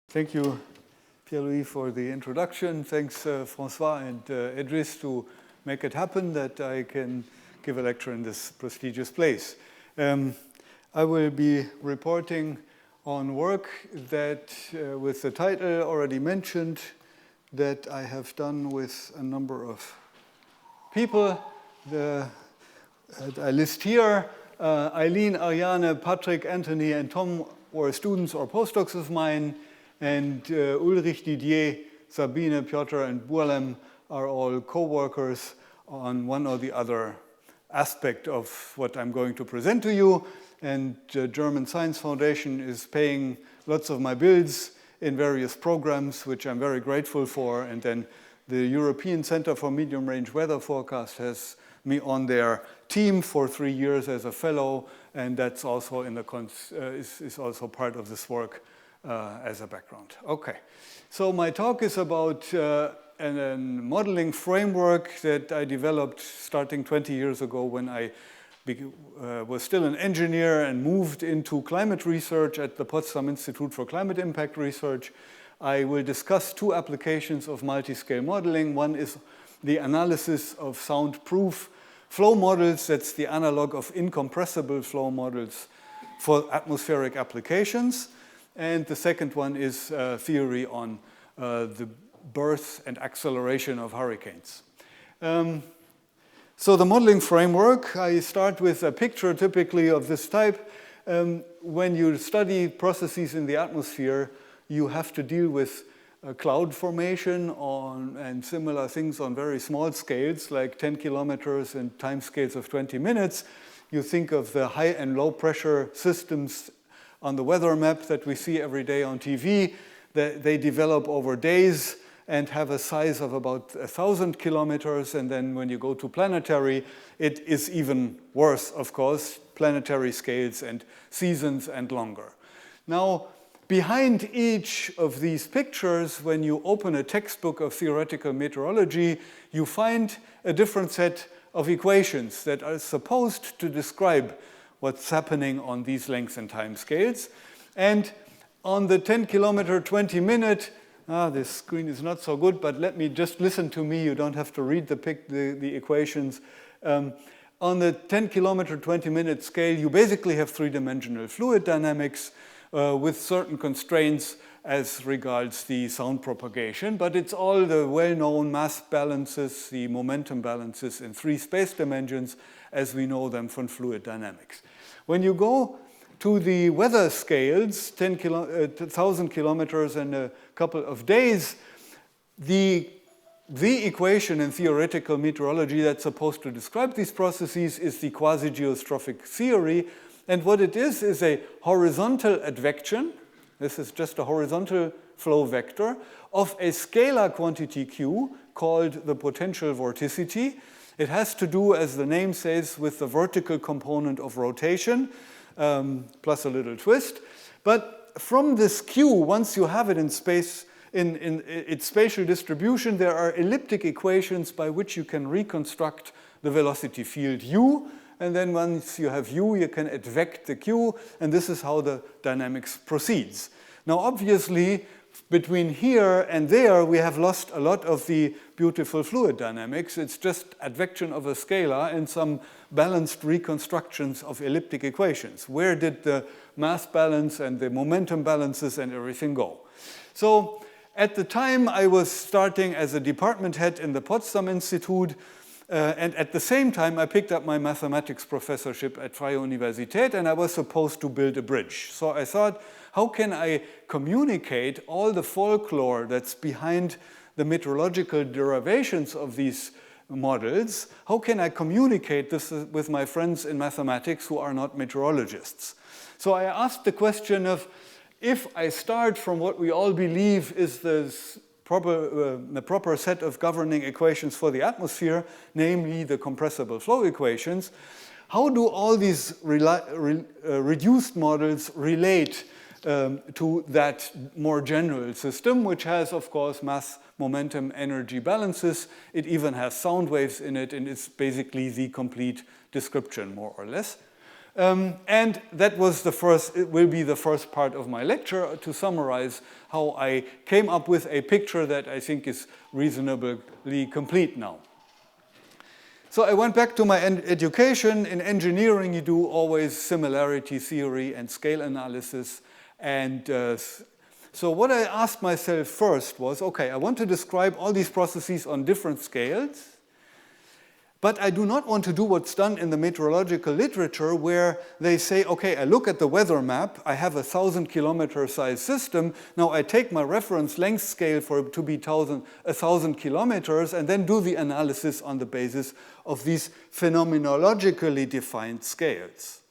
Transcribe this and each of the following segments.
Thank you, Pierre-Louis, for the introduction. Thanks, François and Idris, to make it happen that I can give a lecture in this prestigious place. I will be reporting on work that, with the title already mentioned, that I have done with a number of people. I list here Eileen, Ariane, Patrick, Anthony, and Tom were students or postdocs of mine, and Ulrich, Didier, Sabine, Piotr, and Burlem are all co-workers on one or the other aspect of what I'm going to present to you. And the German Science Foundation is paying lots of my bills in various programs, which I'm very grateful for. And then the European Center for Medium-Range Weather Forecast has me on their team for 3 years as a fellow, and that's also in the is also part of this work as a background. Okay, so my talk is about a modeling framework that I developed starting 20 years ago when I was still an engineer and moved into climate research at the Potsdam Institute for Climate Impact Research. I will discuss two applications of multiscale modeling. One is the analysis of soundproof flow models. That's the analog of incompressible flow models for atmospheric applications. And the second one is theory on the birth and acceleration of hurricanes. So the modeling framework, I start with a picture typically of this type. When you study processes in the atmosphere, you have to deal with cloud formation and similar things on very small scales, like 10 kilometers and time scales of 20 minutes. You think of the high and low pressure systems on the weather map that we see every day on TV. They develop over days and have a size of about 1,000 kilometers. And then when you go to planetary, it is even worse, of course, planetary scales and seasons and longer. Now, behind each of these pictures, when you open a textbook of theoretical meteorology, you find a different set of equations that are supposed to describe what's happening on these lengths and time scales. And on the 10 kilometer, 20 minute, this screen is not so good, but let me just listen to me. You don't have to read the equations. On the 10 kilometer, 20 minute scale, you basically have three-dimensional fluid dynamics with certain constraints as regards the sound propagation, but it's all the well-known mass balances, the momentum balances in three space dimensions as we know them from fluid dynamics. When you go to the weather scales, 1,000 kilometers and a couple of days, the equation in theoretical meteorology that's supposed to describe these processes is the quasi-geostrophic theory. And what it is a horizontal advection. This is just a horizontal flow vector of a scalar quantity q called the potential vorticity. It has to do, as the name says, with the vertical component of rotation, plus a little twist. But from this q, once you have it in space, in its spatial distribution, there are elliptic equations by which you can reconstruct the velocity field u. And then once you have u, you can advect the q, and this is how the dynamics proceeds. Now, obviously, between here and there, we have lost a lot of the beautiful fluid dynamics. It's just advection of a scalar and some balanced reconstructions of elliptic equations. Where did the mass balance and the momentum balances and everything go? So at the time, I was starting as a department head in the Potsdam Institute. And at the same time, I picked up my mathematics professorship at Freie Universität, and I was supposed to build a bridge. So I thought, how can I communicate all the folklore that's behind the meteorological derivations of these models? How can I communicate this with my friends in mathematics who are not meteorologists? So I asked the question of, if I start from what we all believe is the proper set of governing equations for the atmosphere, namely the compressible flow equations, how do all these reduced models relate to that more general system, which has, of course, mass, momentum, energy balances. It even has sound waves in it, and it's basically the complete description, more or less. And that was the first, it will be the first part of my lecture to summarize how I came up with a picture that I think is reasonably complete now. So I went back to my education. In engineering, you do always similarity theory and scale analysis. And so what I asked myself first was, okay, I want to describe all these processes on different scales, but I do not want to do what's done in the meteorological literature where they say, okay, I look at the weather map, I have a 1,000-kilometer size system, now I take my reference length scale for it to be 1,000 kilometers and then do the analysis on the basis of these phenomenologically defined scales.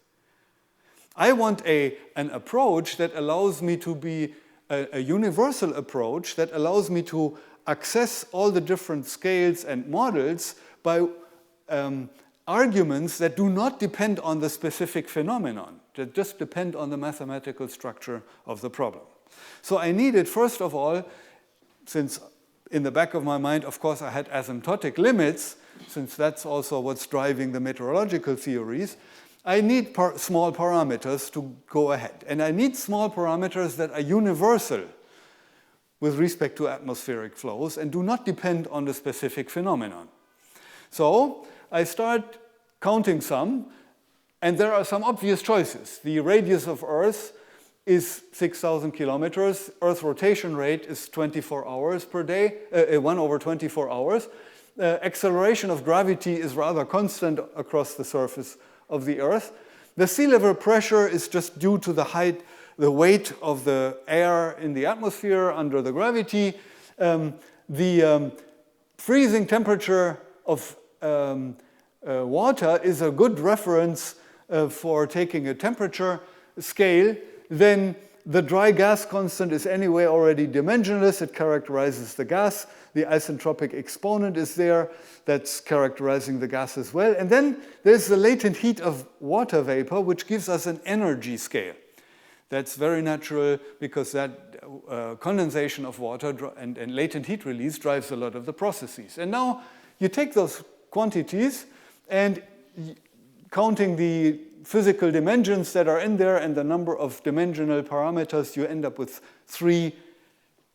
I want an approach that allows me to be a universal approach that allows me to access all the different scales and models by arguments that do not depend on the specific phenomenon, that just depend on the mathematical structure of the problem. So I needed, first of all, since in the back of my mind, of course, I had asymptotic limits, since that's also what's driving the meteorological theories, I need small parameters to go ahead. And I need small parameters that are universal with respect to atmospheric flows and do not depend on the specific phenomenon. So I start counting some, and there are some obvious choices. The radius of Earth is 6,000 kilometers. Earth rotation rate is 24 hours per day, 1 over 24 hours. Acceleration of gravity is rather constant across the surface of the Earth. The sea level pressure is just due to the height, the weight of the air in the atmosphere under the gravity. The freezing temperature of water is a good reference for taking a temperature scale. Then the dry gas constant is anyway already dimensionless. It characterizes the gas. The isentropic exponent is there. That's characterizing the gas as well. And then there's the latent heat of water vapor, which gives us an energy scale. That's very natural because that condensation of water and latent heat release drives a lot of the processes. And now you take those quantities and counting the physical dimensions that are in there and the number of dimensional parameters, you end up with 3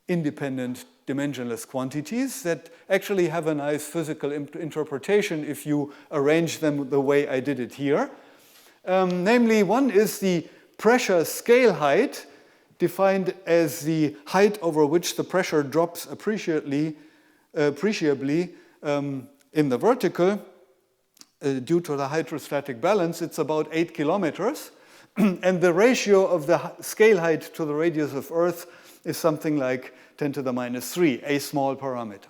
independent dimensionless quantities that actually have a nice physical interpretation if you arrange them the way I did it here. Namely, one is the pressure scale height, defined as the height over which the pressure drops appreciably in the vertical. Due to the hydrostatic balance, it's about 8 kilometers. And the ratio of the scale height to the radius of Earth is something like 10 to the minus 3, a small parameter.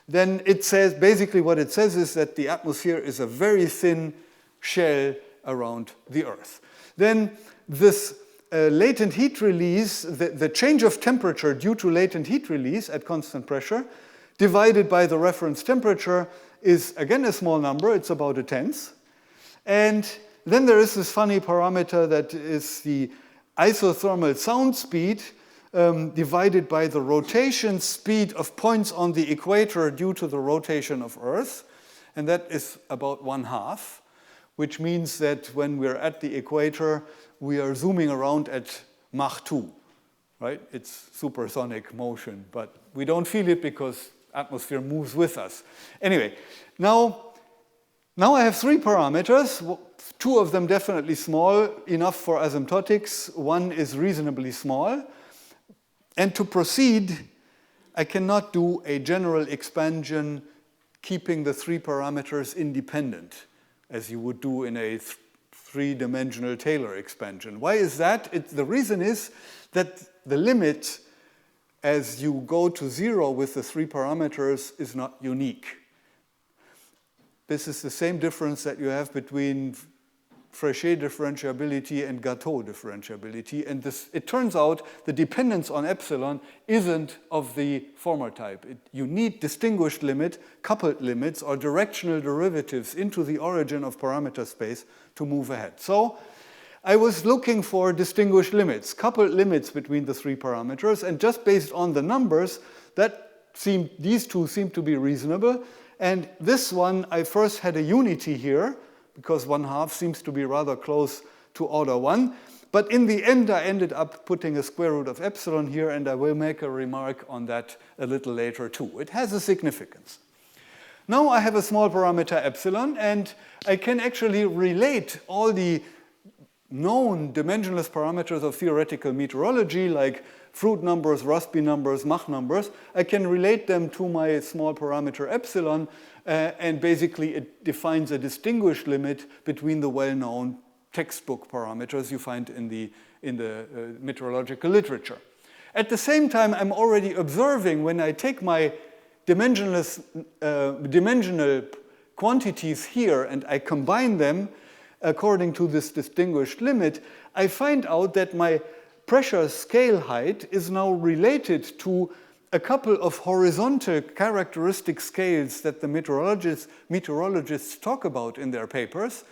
Then it says, basically what it says is that the atmosphere is a very thin shell around the Earth. Then this latent heat release, the change of temperature due to latent heat release at constant pressure, divided by the reference temperature, is again a small number. It's about 1/10. And then there is this funny parameter that is the isothermal sound speed divided by the rotation speed of points on the equator due to the rotation of Earth. And that is about 1/2, which means that when we're at the equator, we are zooming around at Mach 2, right? It's supersonic motion, but we don't feel it because atmosphere moves with us. Anyway, now I have 3 parameters, 2 of them definitely small, enough for asymptotics, 1 is reasonably small. And to proceed, I cannot do a general expansion keeping the 3 parameters independent, as you would do in a 3-dimensional Taylor expansion. Why is that? The reason is that the limit as you go to 0 with the 3 parameters is not unique. This is the same difference that you have between Freie differentiability and Gateau differentiability. And it turns out the dependence on epsilon isn't of the former type. You need distinguished limit, coupled limits, or directional derivatives into the origin of parameter space to move ahead. So I was looking for distinguished limits, coupled limits between the 3 parameters, and just based on the numbers, these 2 seem to be reasonable. And this one, I first had a unity here, because 1/2 seems to be rather close to order 1. But in the end, I ended up putting a square root of epsilon here, and I will make a remark on that a little later too. It has a significance. Now I have a small parameter epsilon, and I can actually relate all the known dimensionless parameters of theoretical meteorology, like Fruit numbers, Rossby numbers, Mach numbers. I can relate them to my small parameter epsilon, and basically it defines a distinguished limit between the well-known textbook parameters you find in the meteorological literature. At the same time, I'm already observing when I take my dimensional quantities here and I combine them according to this distinguished limit, I find out that my pressure scale height is now related to a couple of horizontal characteristic scales that the meteorologists talk about in their papers,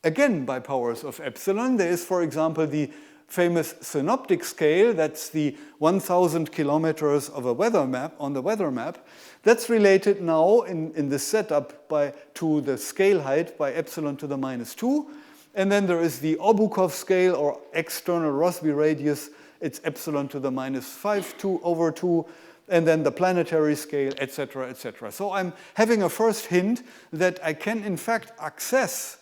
again by powers of epsilon. There is, for example, the famous synoptic scale, that's the 1,000 kilometers of a weather map on the weather map. That's related now in the setup to the scale height by epsilon to the -2. And then there is the Obukhov scale, or external Rossby radius. It's epsilon to the -5/2. And then the planetary scale, etc., etc. So I'm having a first hint that I can, in fact, access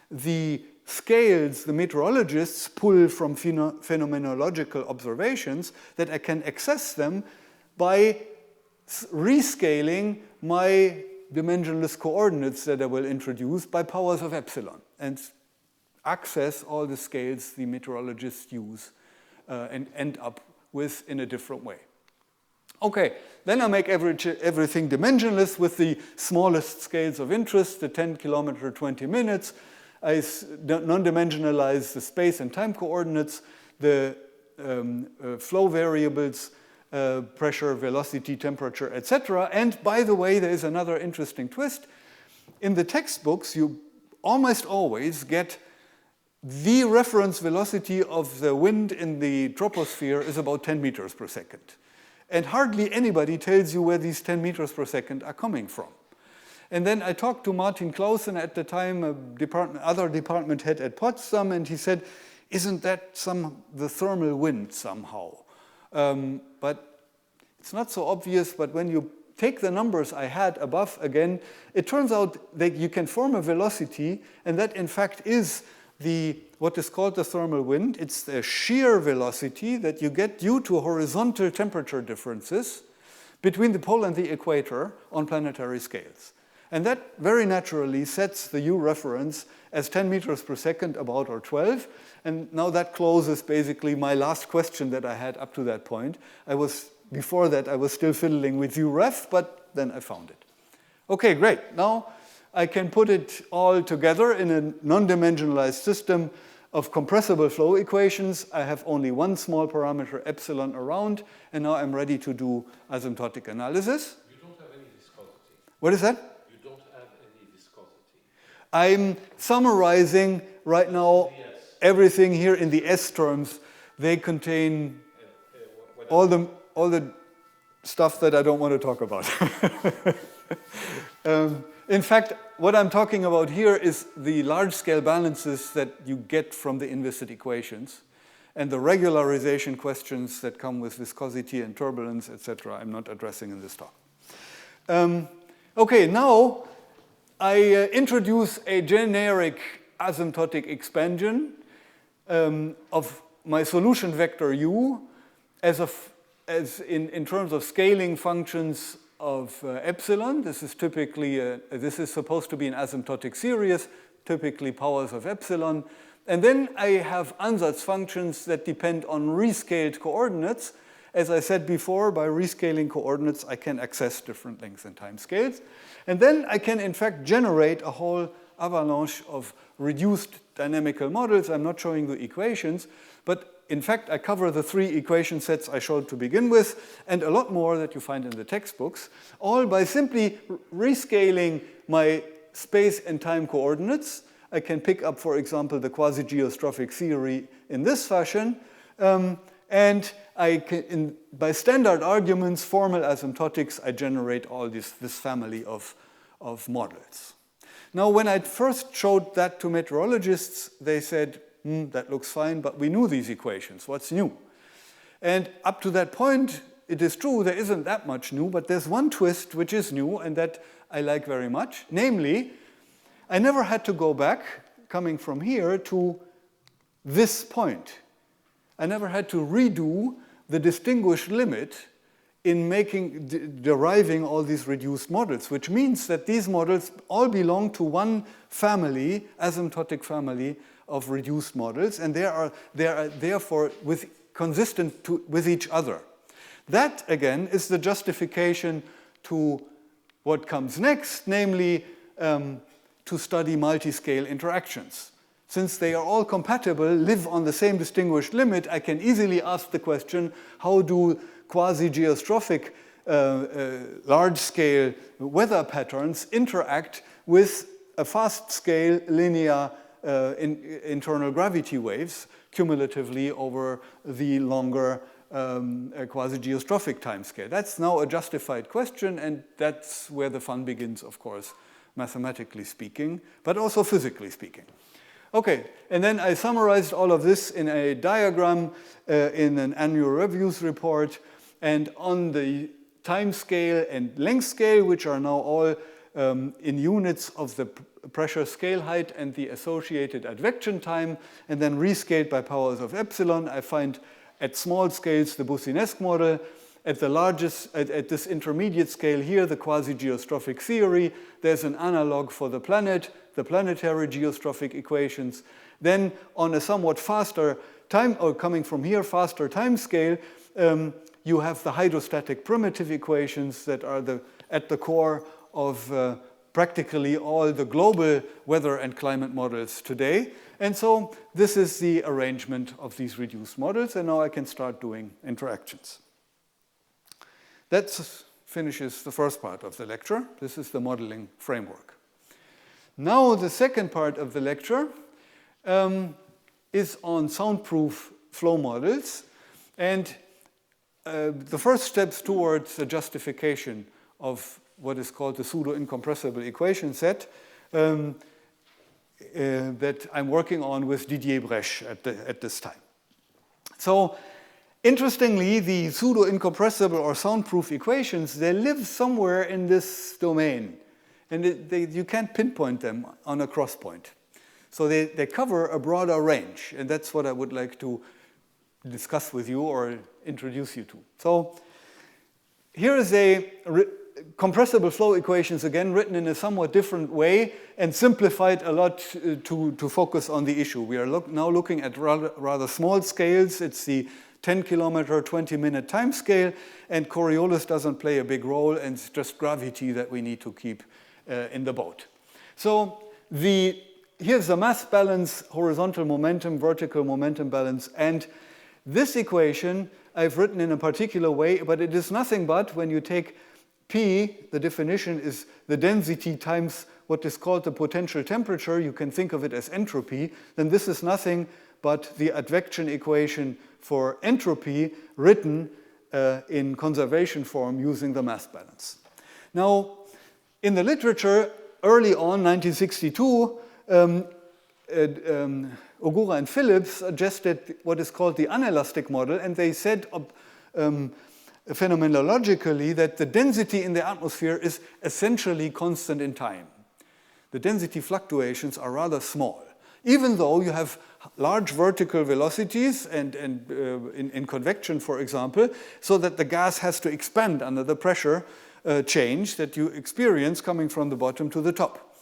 the scales the meteorologists pull from phenomenological observations, that I can access them by rescaling my dimensionless coordinates that I will introduce by powers of epsilon, and access all the scales the meteorologists use and end up with in a different way. Okay, then I make everything dimensionless with the smallest scales of interest, the 10 kilometer, 20 minutes. I non-dimensionalize the space and time coordinates, the flow variables, pressure, velocity, temperature, etc. And by the way, there is another interesting twist. In the textbooks, you almost always get the reference velocity of the wind in the troposphere is about 10 meters per second. And hardly anybody tells you where these 10 meters per second are coming from. And then I talked to Martin Clausen at the time, other department head at Potsdam, and he said, isn't that the thermal wind somehow? But it's not so obvious, but when you take the numbers I had above again, it turns out that you can form a velocity, and that in fact is what is called the thermal wind. It's the shear velocity that you get due to horizontal temperature differences between the pole and the equator on planetary scales. And that very naturally sets the U reference as 10 meters per second about, or 12. And now that closes basically my last question that I had up to that point. Before that, I was still fiddling with U ref, but then I found it. Okay, great. Now I can put it all together in a non-dimensionalized system of compressible flow equations. I have only one small parameter, epsilon, around, and now I'm ready to do asymptotic analysis. You don't have any viscosity. What is that? You don't have any viscosity. I'm summarizing right now everything here in the S terms. They contain all the stuff that I don't want to talk about. In fact, what I'm talking about here is the large-scale balances that you get from the inviscid equations and the regularization questions that come with viscosity and turbulence, etc. I'm not addressing in this talk. Okay, now I introduce a generic asymptotic expansion of my solution vector U as in terms of scaling functions of epsilon. This is typically, this is supposed to be an asymptotic series, typically powers of epsilon. And then I have ansatz functions that depend on rescaled coordinates. As I said before, by rescaling coordinates, I can access different lengths and time scales. And then I can, in fact, generate a whole avalanche of reduced dynamical models. I'm not showing the equations, but in fact, I cover the 3 equation sets I showed to begin with, and a lot more that you find in the textbooks, all by simply rescaling my space and time coordinates. I can pick up, for example, the quasi-geostrophic theory in this fashion, and I can, by standard arguments, formal asymptotics, I generate all this family of models. Now, when I first showed that to meteorologists, they said, that looks fine, but we knew these equations. What's new? And up to that point, it is true, there isn't that much new, but there's one twist which is new and that I like very much. Namely, I never had to go back, coming from here, to this point. I never had to redo the distinguished limit in deriving all these reduced models, which means that these models all belong to one family, asymptotic family of reduced models, and they are therefore consistent with each other. That, again, is the justification to what comes next, namely to study multiscale interactions. Since they are all compatible, live on the same distinguished limit, I can easily ask the question, how do quasi-geostrophic large-scale weather patterns interact with a fast-scale linear internal gravity waves cumulatively over the longer quasi-geostrophic timescale? That's now a justified question, and that's where the fun begins, of course, mathematically speaking, but also physically speaking. Okay, and then I summarized all of this in a diagram in an annual reviews report, and on the time scale and length scale, which are now all in units of the pressure scale height and the associated advection time, and then rescaled by powers of epsilon, I find at small scales the Boussinesq model, at the largest, at this intermediate scale here, the quasi-geostrophic theory. There's an analog for the planet, the planetary geostrophic equations. Then on a somewhat faster time, or coming from here, faster time scale, you have the hydrostatic primitive equations that are at the core of practically all the global weather and climate models today. And so this is the arrangement of these reduced models, and now I can start doing interactions. That finishes the first part of the lecture. This is the modeling framework. Now the second part of the lecture is on soundproof flow models, and the first steps towards the justification of what is called the pseudo-incompressible equation set that I'm working on with Didier Brèche at this time. So, interestingly, the pseudo-incompressible or soundproof equations, they live somewhere in this domain, and you can't pinpoint them on a cross point. So they cover a broader range, and that's what I would like to discuss with you or introduce you to. So here is a compressible flow equations, again, written in a somewhat different way and simplified a lot to focus on the issue. We are now looking at rather small scales. It's the 10-kilometer, 20-minute time scale, and Coriolis doesn't play a big role, and it's just gravity that we need to keep in the boat. So here's the mass balance, horizontal momentum, vertical momentum balance, and this equation I've written in a particular way, but it is nothing but when you take P, the definition is the density times what is called the potential temperature, you can think of it as entropy, then this is nothing but the advection equation for entropy written in conservation form using the mass balance. Now, in the literature, early on, 1962, Ogura and Phillips suggested what is called the unelastic model, and they said phenomenologically that the density in the atmosphere is essentially constant in time. The density fluctuations are rather small, even though you have large vertical velocities and in convection, for example, so that the gas has to expand under the pressure change that you experience coming from the bottom to the top.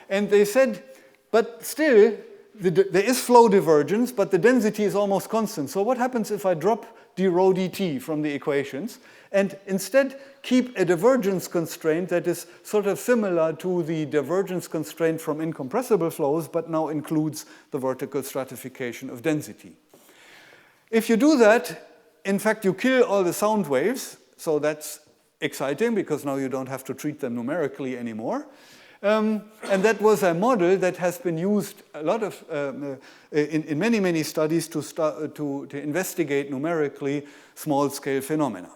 And they said, but still, there is flow divergence, but the density is almost constant. So what happens if I drop d rho dt from the equations and instead keep a divergence constraint that is sort of similar to the divergence constraint from incompressible flows, but now includes the vertical stratification of density? If you do that, in fact, you kill all the sound waves, so that's exciting because now you don't have to treat them numerically anymore. And that was a model that has been used a lot of in many, many studies to investigate numerically small-scale phenomena.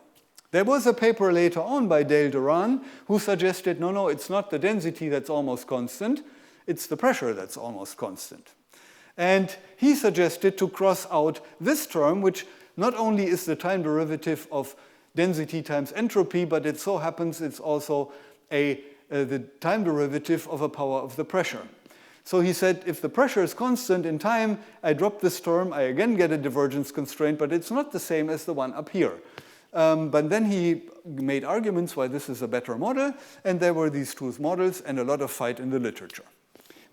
There was a paper later on by Dale Duran who suggested, no, it's not the density that's almost constant, it's the pressure that's almost constant. And he suggested to cross out this term, which not only is the time derivative of density times entropy, but it so happens it's also the time derivative of a power of the pressure. So he said, if the pressure is constant in time, I drop this term, I again get a divergence constraint, but it's not the same as the one up here. But then he made arguments why this is a better model, and there were these two models and a lot of fight in the literature.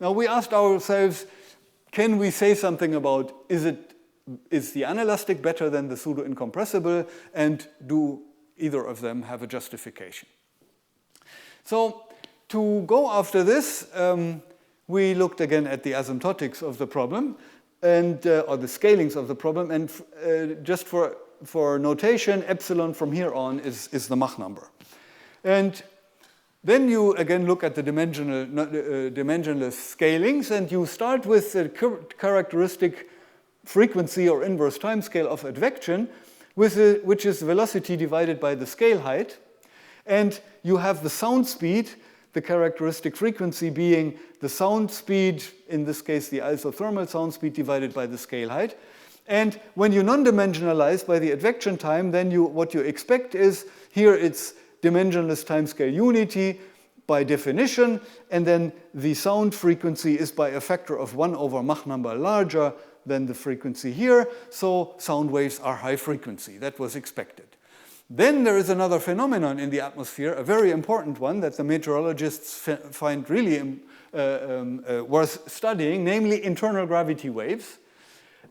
Now we asked ourselves, can we say something about, is the anelastic better than the pseudo-incompressible, and do either of them have a justification? So to go after this, we looked again at the asymptotics of the problem, and or the scalings of the problem, and just for notation, epsilon from here on is the Mach number. And then you again look at the dimensionless scalings, and you start with the characteristic frequency or inverse timescale of advection, which is velocity divided by the scale height. And you have the sound speed, the characteristic frequency being the sound speed, in this case the isothermal sound speed divided by the scale height. And when you non-dimensionalize by the advection time, then what you expect is, here it's dimensionless timescale unity by definition, and then the sound frequency is by a factor of 1 over Mach number larger than the frequency here, so sound waves are high frequency. That was expected. Then there is another phenomenon in the atmosphere, a very important one that the meteorologists find really worth studying, namely internal gravity waves.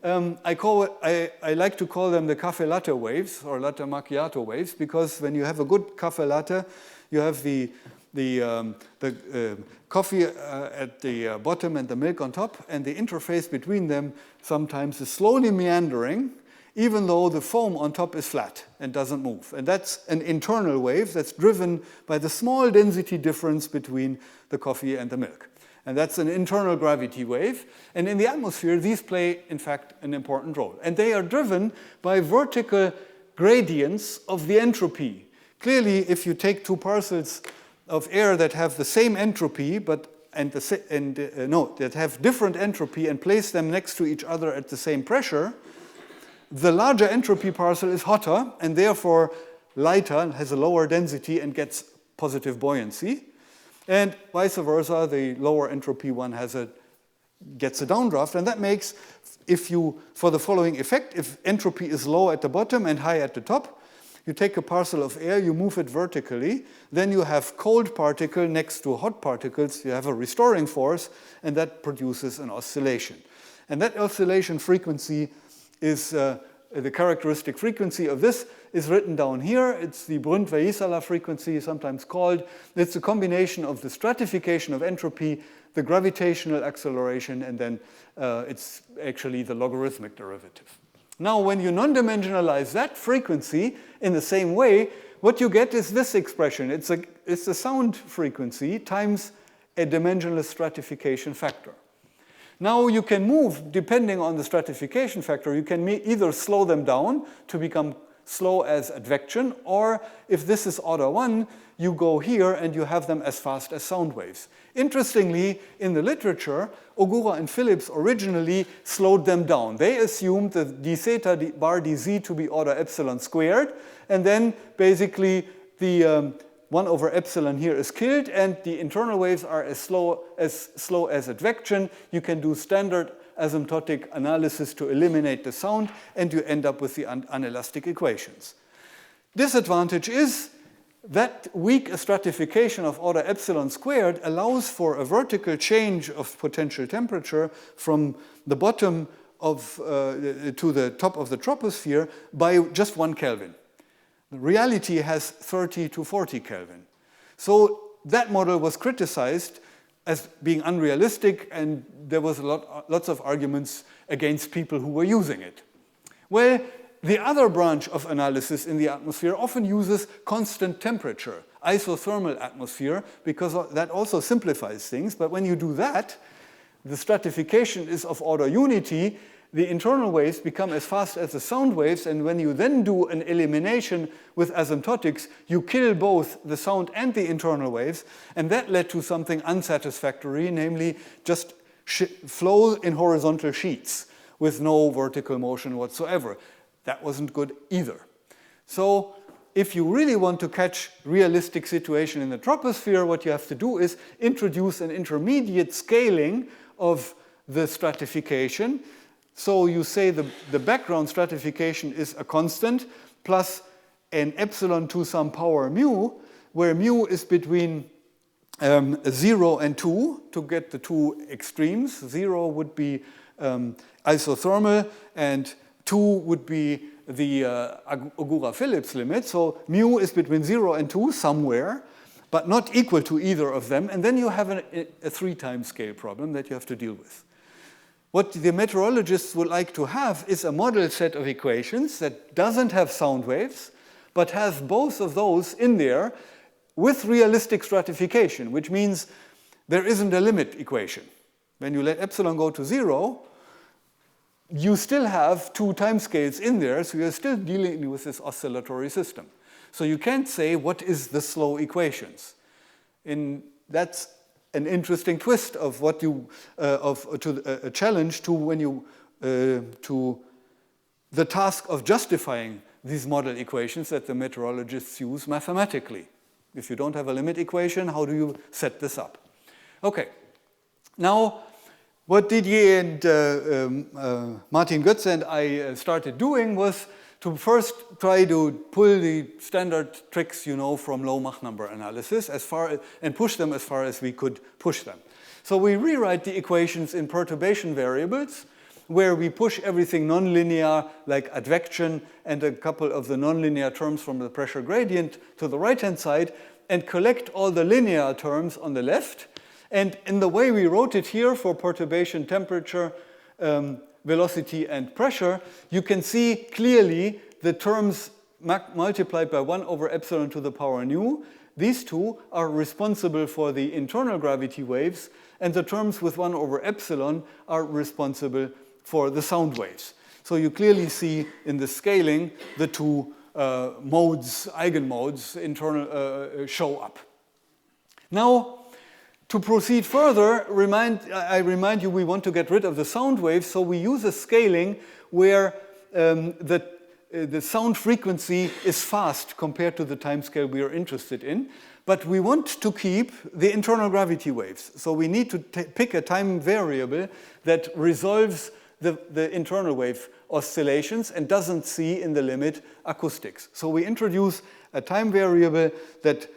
I like to call them the cafe latte waves or latte macchiato waves, because when you have a good cafe latte, you have the coffee at the bottom and the milk on top, and the interface between them sometimes is slowly meandering, even though the foam on top is flat and doesn't move. And that's an internal wave that's driven by the small density difference between the coffee and the milk. And that's an internal gravity wave. And in the atmosphere, these play, in fact, an important role. And they are driven by vertical gradients of the entropy. Clearly, if you take two parcels of air that have the same entropy, that have different entropy, and place them next to each other at the same pressure, the larger entropy parcel is hotter and therefore lighter, has a lower density and gets positive buoyancy. And vice versa, the lower entropy one gets a downdraft, and that makes, for the following effect, if entropy is low at the bottom and high at the top, you take a parcel of air, you move it vertically, then you have cold particle next to hot particles, you have a restoring force, and that produces an oscillation. And that oscillation frequency is the characteristic frequency of this is written down here. It's the Brunt-Väisälä frequency, sometimes called. It's a combination of the stratification of entropy, the gravitational acceleration, and then it's actually the logarithmic derivative. Now, when you non-dimensionalize that frequency in the same way, what you get is this expression. It's the sound frequency times a dimensionless stratification factor. Now you can move, depending on the stratification factor, you can either slow them down to become slow as advection, or if this is order 1, you go here and you have them as fast as sound waves. Interestingly, in the literature, Ogura and Phillips originally slowed them down. They assumed the d theta bar dz to be order epsilon squared, and then basically the 1 over epsilon here is killed, and the internal waves are as slow as advection. You can do standard asymptotic analysis to eliminate the sound, and you end up with the unelastic equations. Disadvantage is that weak stratification of order epsilon squared allows for a vertical change of potential temperature from the bottom to the top of the troposphere by just 1 Kelvin. Reality has 30 to 40 Kelvin. So that model was criticized as being unrealistic, and there was lots of arguments against people who were using it. Well, the other branch of analysis in the atmosphere often uses constant temperature, isothermal atmosphere, because that also simplifies things. But when you do that, the stratification is of order unity. The internal waves become as fast as the sound waves, and when you then do an elimination with asymptotics, you kill both the sound and the internal waves, and that led to something unsatisfactory, namely just flow in horizontal sheets with no vertical motion whatsoever. That wasn't good either. So if you really want to catch realistic situation in the troposphere, what you have to do is introduce an intermediate scaling of the stratification. So you say the background stratification is a constant plus an epsilon to some power mu, where mu is between 0 and 2 to get the two extremes. 0 would be isothermal and 2 would be the Ogura-Phillips limit. So mu is between 0 and 2 somewhere, but not equal to either of them. And then you have a 3-time scale problem that you have to deal with. What the meteorologists would like to have is a model set of equations that doesn't have sound waves, but has both of those in there with realistic stratification, which means there isn't a limit equation. When you let epsilon go to 0, you still have 2 timescales in there, so you're still dealing with this oscillatory system. So you can't say what is the slow equations. That's an interesting twist of what you a challenge to when you to the task of justifying these model equations that the meteorologists use mathematically. If you don't have a limit equation, how do you set this up? Okay. Now, what Didier and Martin Götze and I started doing was to first try to pull the standard tricks, from low Mach number analysis and push them as far as we could push them. So we rewrite the equations in perturbation variables, where we push everything nonlinear, like advection and a couple of the nonlinear terms from the pressure gradient to the right-hand side, and collect all the linear terms on the left. And in the way we wrote it here for perturbation temperature, velocity, and pressure, you can see clearly the terms multiplied by 1 over epsilon to the power nu. These two are responsible for the internal gravity waves, and the terms with 1 over epsilon are responsible for the sound waves. So you clearly see in the scaling the two modes, eigenmodes, show up. Now, to proceed further, I remind you we want to get rid of the sound waves, so we use a scaling where the sound frequency is fast compared to the time scale we are interested in, but we want to keep the internal gravity waves. So we need to pick a time variable that resolves the internal wave oscillations and doesn't see in the limit acoustics. So we introduce a time variable that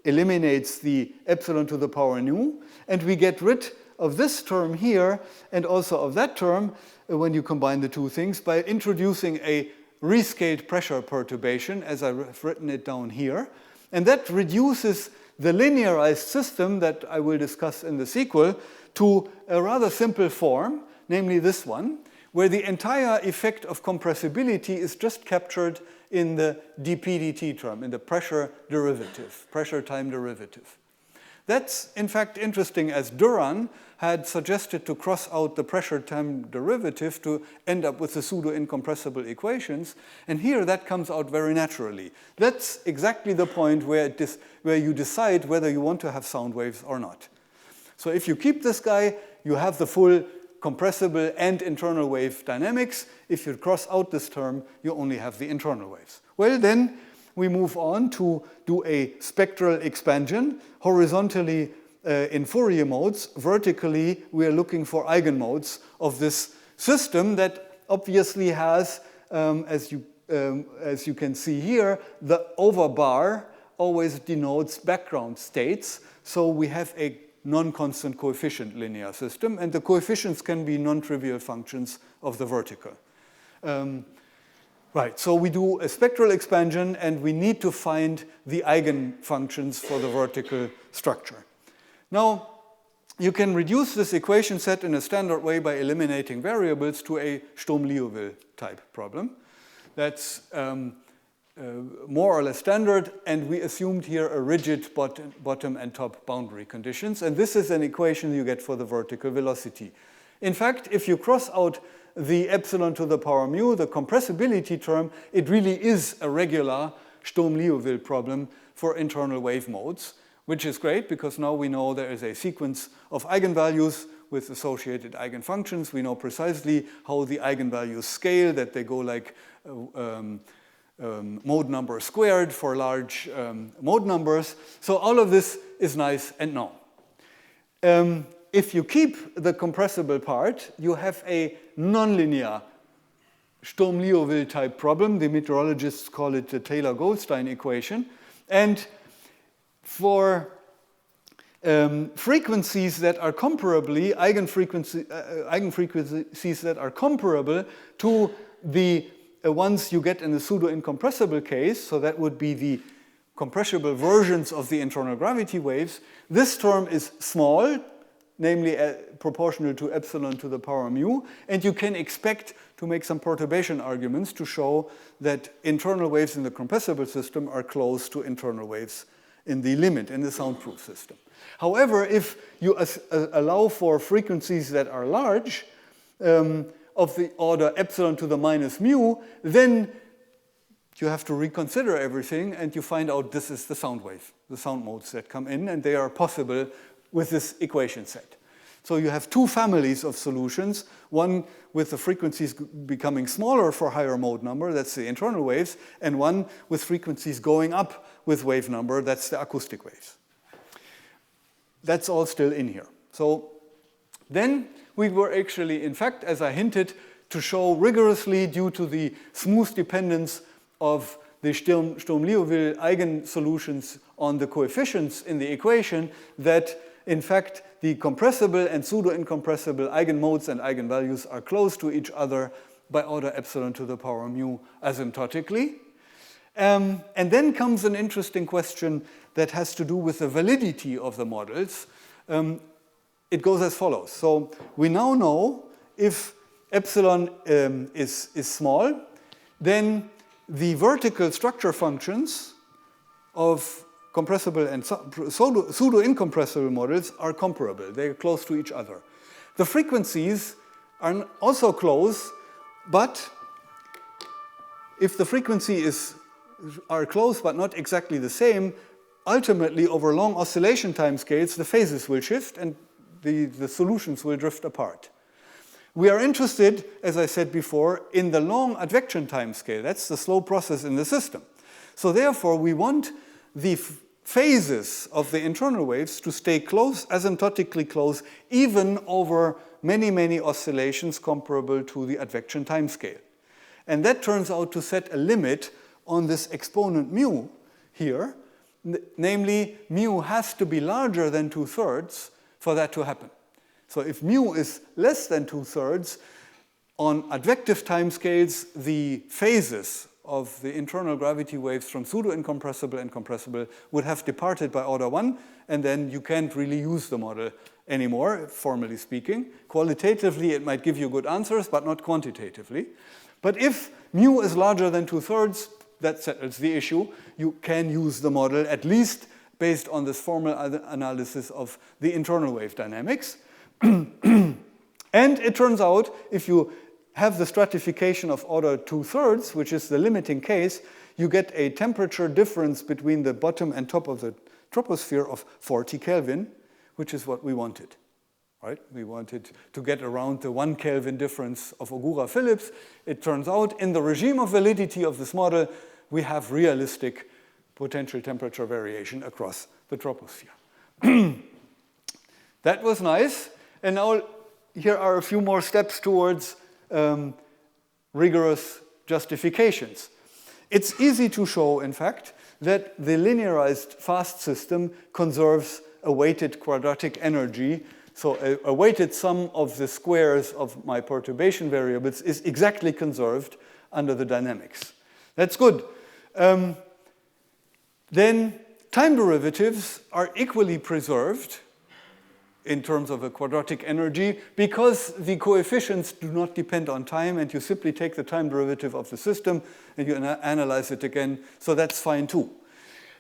eliminates the epsilon to the power nu, and we get rid of this term here and also of that term when you combine the two things by introducing a rescaled pressure perturbation, as I've written it down here. And that reduces the linearized system that I will discuss in the sequel to a rather simple form, namely this one, where the entire effect of compressibility is just captured in the dp/dt term, in the pressure derivative, pressure time derivative. That's in fact interesting, as Duran had suggested to cross out the pressure time derivative to end up with the pseudo-incompressible equations, and here that comes out very naturally. That's exactly the point where you decide whether you want to have sound waves or not. So if you keep this guy, you have the full compressible and internal wave dynamics. If you cross out this term, you only have the internal waves. Well, then we move on to do a spectral expansion, horizontally in Fourier modes. Vertically, we are looking for eigenmodes of this system that obviously has, as you can see here, the over bar always denotes background states. So we have a non-constant coefficient linear system, and the coefficients can be non-trivial functions of the vertical. Right, so we do a spectral expansion, and we need to find the eigenfunctions for the vertical structure. Now, you can reduce this equation set in a standard way by eliminating variables to a Sturm-Liouville type problem. That's more or less standard, and we assumed here a rigid bottom and top boundary conditions, and this is an equation you get for the vertical velocity. In fact, if you cross out the epsilon to the power mu, the compressibility term, it really is a regular Sturm-Liouville problem for internal wave modes. which is great because now we know there is a sequence of eigenvalues with associated eigenfunctions. We know precisely how the eigenvalues scale, that they go like mode number squared for large mode numbers. So all of this is nice and known. If you keep the compressible part, you have a nonlinear Sturm-Liouville type problem. The meteorologists call it the Taylor-Goldstein equation. And for frequencies that are comparably, eigenfrequencies that are comparable to the ones you get in the pseudo-incompressible case, so that would be the compressible versions of the internal gravity waves, this term is small, namely proportional to epsilon to the power mu, and you can expect to make some perturbation arguments to show that internal waves in the compressible system are close to internal waves in the limit, in the soundproof system. However, if you allow for frequencies that are large, of the order epsilon to the minus mu, then you have to reconsider everything and you find out this is the sound wave, the sound modes that come in, and they are possible with this equation set. So you have two families of solutions, one with the frequencies becoming smaller for higher mode number, that's the internal waves, and one with frequencies going up with wave number, that's the acoustic waves. That's all still in here. So then we were actually, in fact, as I hinted, to show rigorously, due to the smooth dependence of the Sturm-Liouville eigensolutions on the coefficients in the equation, that in fact the compressible and pseudo-incompressible eigenmodes and eigenvalues are close to each other by order epsilon to the power mu asymptotically. And then comes an interesting question that has to do with the validity of the models. It goes as follows. So we now know if epsilon is small, then the vertical structure functions of compressible and pseudo-incompressible models are comparable. They are close to each other. The frequencies are also close, but if the frequencies are close but not exactly the same, ultimately over long oscillation timescales, the phases will shift and the solutions will drift apart. We are interested, as I said before, in the long advection timescale. That's the slow process in the system. So therefore, we want the phases of the internal waves to stay close, asymptotically close, even over many, many oscillations comparable to the advection timescale. And that turns out to set a limit on this exponent mu here. Namely, mu has to be larger than 2/3 for that to happen. So if mu is less than 2/3, on advective timescales, the phases of the internal gravity waves from pseudo-incompressible and compressible would have departed by order 1, and then you can't really use the model anymore, formally speaking. Qualitatively, it might give you good answers, but not quantitatively. But if mu is larger than 2/3, that settles the issue. You can use the model, at least based on this formal analysis of the internal wave dynamics. And it turns out, if you have the stratification of order 2/3, which is the limiting case, you get a temperature difference between the bottom and top of the troposphere of 40 Kelvin, which is what we wanted. Right? We wanted to get around the 1 Kelvin difference of Ogura-Phillips. It turns out, in the regime of validity of this model, we have realistic potential temperature variation across the troposphere. That was nice. And now here are a few more steps towards rigorous justifications. It's easy to show, in fact, that the linearized fast system conserves a weighted quadratic energy. So a weighted sum of the squares of my perturbation variables is exactly conserved under the dynamics. That's good. Then time derivatives are equally preserved in terms of a quadratic energy because the coefficients do not depend on time, and you simply take the time derivative of the system and you analyze it again, so that's fine too.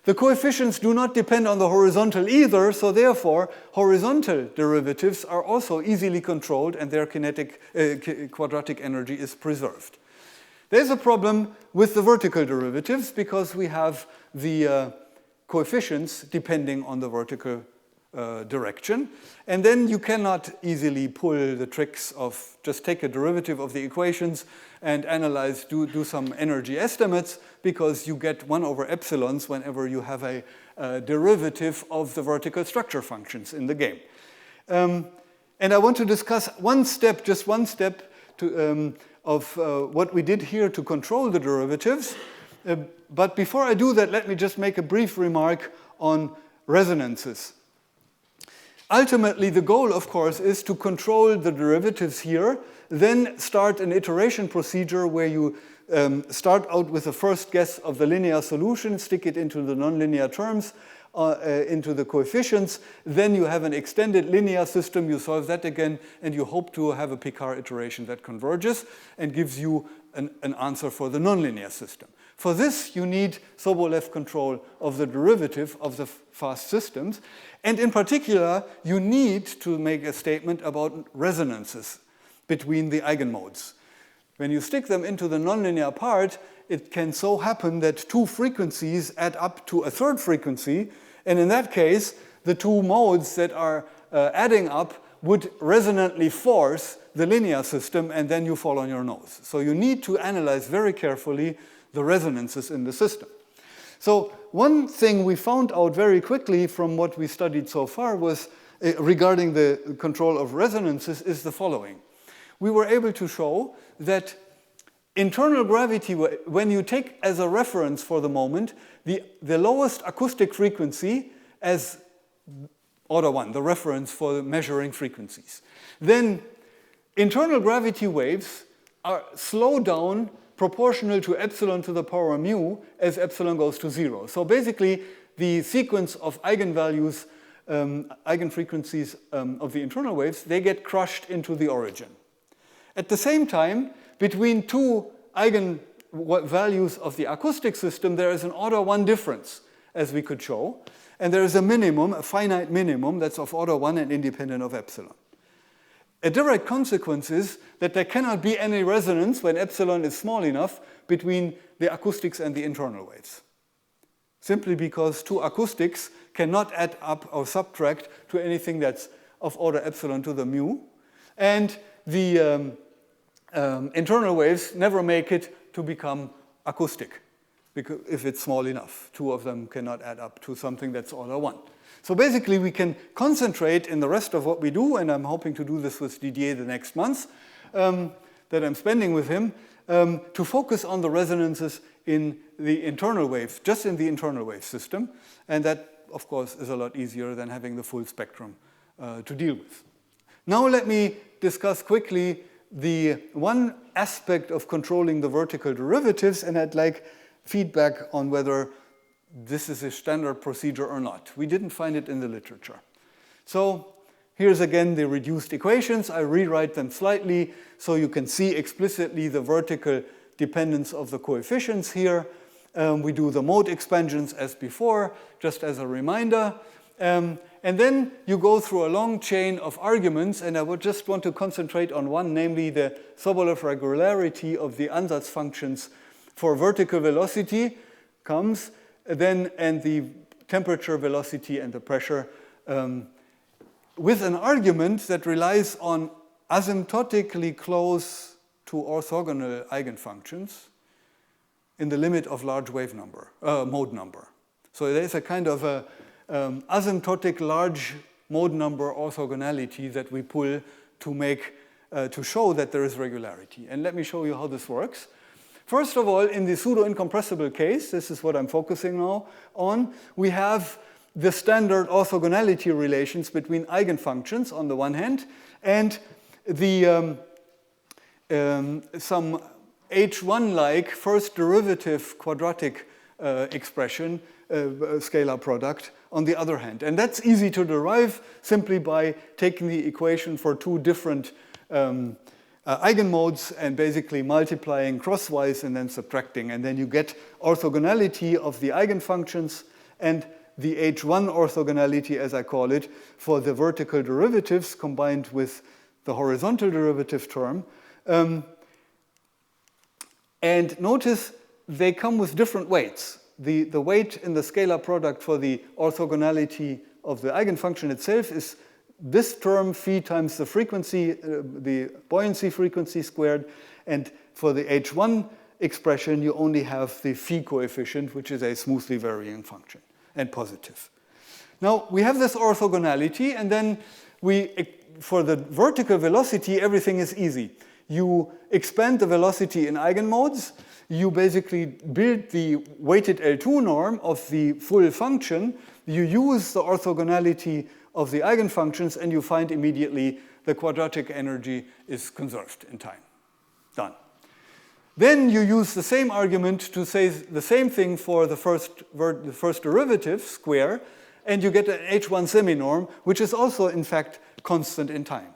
The coefficients do not depend on the horizontal either, so therefore horizontal derivatives are also easily controlled and their quadratic energy is preserved. There's a problem with the vertical derivatives because we have the coefficients depending on the vertical direction. And then you cannot easily pull the tricks of just take a derivative of the equations and analyze, do some energy estimates, because you get 1 over epsilons whenever you have a derivative of the vertical structure functions in the game. And I want to discuss just one step of what we did here to control the derivatives. But before I do that, let me just make a brief remark on resonances. Ultimately, the goal, of course, is to control the derivatives here, then start an iteration procedure where you start out with a first guess of the linear solution, stick it into the nonlinear terms, into the coefficients, then you have an extended linear system, you solve that again, and you hope to have a Picard iteration that converges and gives you an answer for the nonlinear system. For this, you need Sobolev control of the derivative of the fast systems. And in particular, you need to make a statement about resonances between the eigenmodes. When you stick them into the nonlinear part, it can so happen that 2 frequencies add up to a third frequency. And in that case, the 2 modes that are adding up would resonantly force the linear system, and then you fall on your nose. So you need to analyze very carefully the resonances in the system. So one thing we found out very quickly from what we studied so far was regarding the control of resonances is the following. We were able to show that internal gravity, when you take as a reference for the moment the lowest acoustic frequency as order 1, the reference for measuring frequencies, then internal gravity waves are slowed down proportional to epsilon to the power mu as epsilon goes to 0. So basically, the sequence of eigenvalues, eigenfrequencies of the internal waves, they get crushed into the origin. At the same time, between 2 eigenvalues of the acoustic system, there is an order 1 difference, as we could show. And there is a minimum, a finite minimum, that's of order 1 and independent of epsilon. A direct consequence is that there cannot be any resonance when epsilon is small enough between the acoustics and the internal waves. Simply because 2 acoustics cannot add up or subtract to anything that's of order epsilon to the mu. And the internal waves never make it to become acoustic, because if it's small enough. 2 of them cannot add up to something that's order 1. So basically, we can concentrate in the rest of what we do, and I'm hoping to do this with Didier the next month, that I'm spending with him, to focus on the resonances in the internal wave, just in the internal wave system. And that, of course, is a lot easier than having the full spectrum to deal with. Now let me discuss quickly the one aspect of controlling the vertical derivatives, and I'd like feedback on whether this is a standard procedure or not. We didn't find it in the literature. So here's again the reduced equations. I rewrite them slightly so you can see explicitly the vertical dependence of the coefficients here. We do the mode expansions as before, just as a reminder. And then you go through a long chain of arguments, and I would just want to concentrate on one, namely the Sobolev regularity of the ansatz functions for vertical velocity comes, then and the temperature, velocity, and the pressure, with an argument that relies on asymptotically close to orthogonal eigenfunctions in the limit of large wave number, mode number. So there is a kind of a asymptotic large mode number orthogonality that we pull to make to show that there is regularity. And let me show you how this works. First of all, in the pseudo-incompressible case, this is what I'm focusing now on, we have the standard orthogonality relations between eigenfunctions on the one hand, and the some H1-like first derivative quadratic expression, scalar product, on the other hand. And that's easy to derive simply by taking the equation for 2 different eigenmodes and basically multiplying crosswise and then subtracting. And then you get orthogonality of the eigenfunctions and the H1 orthogonality, as I call it, for the vertical derivatives combined with the horizontal derivative term. And notice they come with different weights. the weight in the scalar product for the orthogonality of the eigenfunction itself is this term phi times the frequency, the buoyancy frequency squared, and for the H1 expression you only have the phi coefficient, which is a smoothly varying function and positive. Now we have this orthogonality, and then for the vertical velocity everything is easy. You expand the velocity in eigenmodes, you basically build the weighted L2 norm of the full function, you use the orthogonality of the eigenfunctions, and you find immediately the quadratic energy is conserved in time. Done. Then you use the same argument to say the same thing for the first derivative square, and you get an H1 semi-norm, which is also, in fact, constant in time.